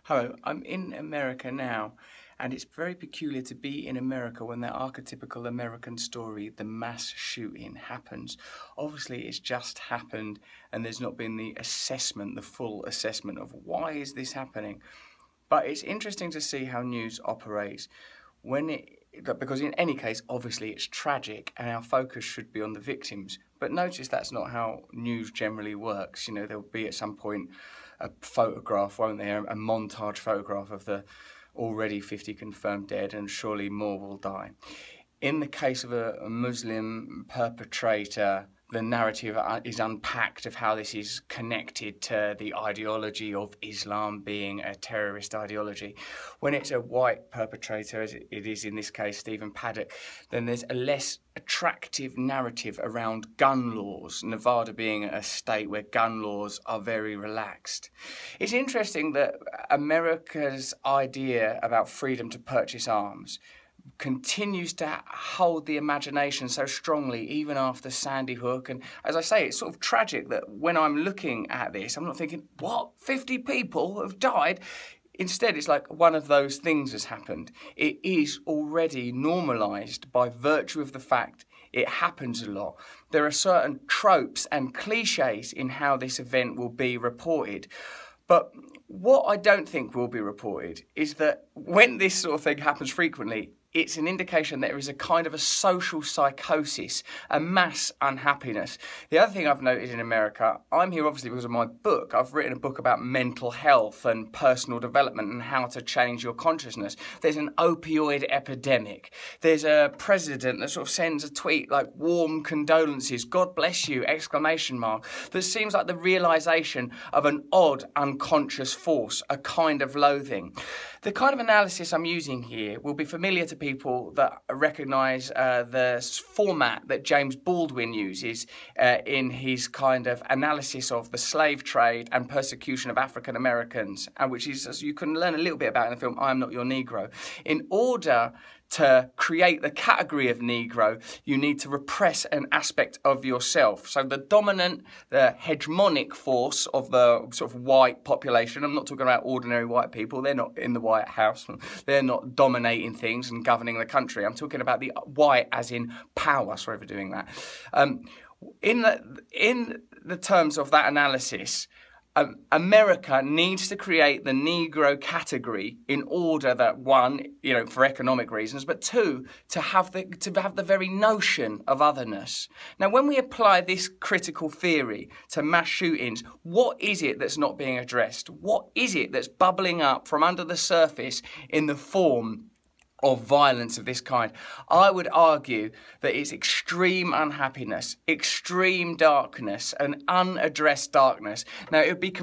Hello, I'm in America now, and it's very peculiar to be in America when the archetypical American story, the mass shooting, happens. Obviously, it's just happened, and there's not been the assessment, the full assessment of why is this happening. But it's interesting to see how news operates because in any case, obviously, it's tragic, and our focus should be on the victims. But notice that's not how news generally works. You know, there'll be at some point a photograph, won't there, a montage photograph of the already 50 confirmed dead, and surely more will die. In the case of a Muslim perpetrator, the narrative is unpacked of how this is connected to the ideology of Islam being a terrorist ideology. When it's a white perpetrator, as it is in this case Stephen Paddock, then there's a less attractive narrative around gun laws, Nevada being a state where gun laws are very relaxed. It's interesting that America's idea about freedom to purchase arms continues to hold the imagination so strongly even after Sandy Hook. And as I say, it's sort of tragic that when I'm looking at this, I'm not thinking, what, 50 people have died? Instead, it's like one of those things has happened. It is already normalised by virtue of the fact it happens a lot. There are certain tropes and cliches in how this event will be reported. But what I don't think will be reported is that when this sort of thing happens frequently, it's an indication that there is a kind of a social psychosis, a mass unhappiness. The other thing I've noted in America, I'm here obviously because of my book. I've written a book about mental health and personal development and how to change your consciousness. There's an opioid epidemic. There's a president that sort of sends a tweet like warm condolences, God bless you, exclamation mark. That seems like the realisation of an odd unconscious force, a kind of loathing. The kind of analysis I'm using here will be familiar to people that recognise the format that James Baldwin uses in his kind of analysis of the slave trade and persecution of African Americans, and which is, as you can learn a little bit about in the film I Am Not Your Negro. In order to create the category of Negro, you need to repress an aspect of yourself. So the dominant, the hegemonic force of the sort of white population, I'm not talking about ordinary white people, they're not in the White House, they're not dominating things and governing the country. I'm talking about the white as in power, sorry for doing that. In the terms of that analysis, America needs to create the Negro category in order that, one, you know, for economic reasons, but two, to have the very notion of otherness. Now, when we apply this critical theory to mass shootings, what is it that's not being addressed? What is it that's bubbling up from under the surface in the form of violence of this kind? I would argue that it's extreme unhappiness, extreme darkness, and unaddressed darkness. Now, it would be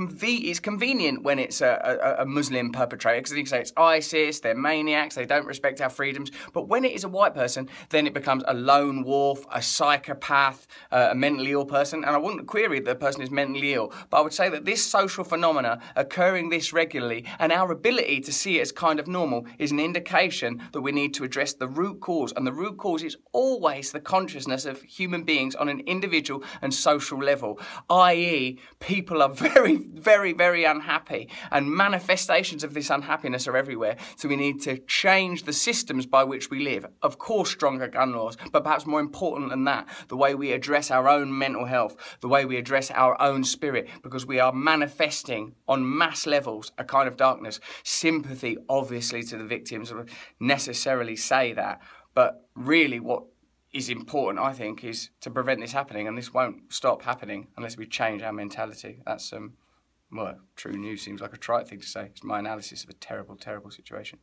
it's convenient when it's a Muslim perpetrator, because you can say it's ISIS, they're maniacs, they don't respect our freedoms. But when it is a white person, then it becomes a lone wolf, a psychopath, a mentally ill person. And I wouldn't query that the person is mentally ill, but I would say that this social phenomena occurring this regularly, and our ability to see it as kind of normal, is an indication that we need to address the root cause, and the root cause is always the consciousness of human beings on an individual and social level, i.e. people are very, very, very unhappy, and manifestations of this unhappiness are everywhere, so we need to change the systems by which we live. Of course, stronger gun laws, but perhaps more important than that, the way we address our own mental health, the way we address our own spirit, because we are manifesting on mass levels a kind of darkness. Sympathy, obviously, to the victims, necessarily say that, but really what is important, I think, is to prevent this happening, and this won't stop happening unless we change our mentality. That's, well, true news seems like a trite thing to say. It's my analysis of a terrible, terrible situation.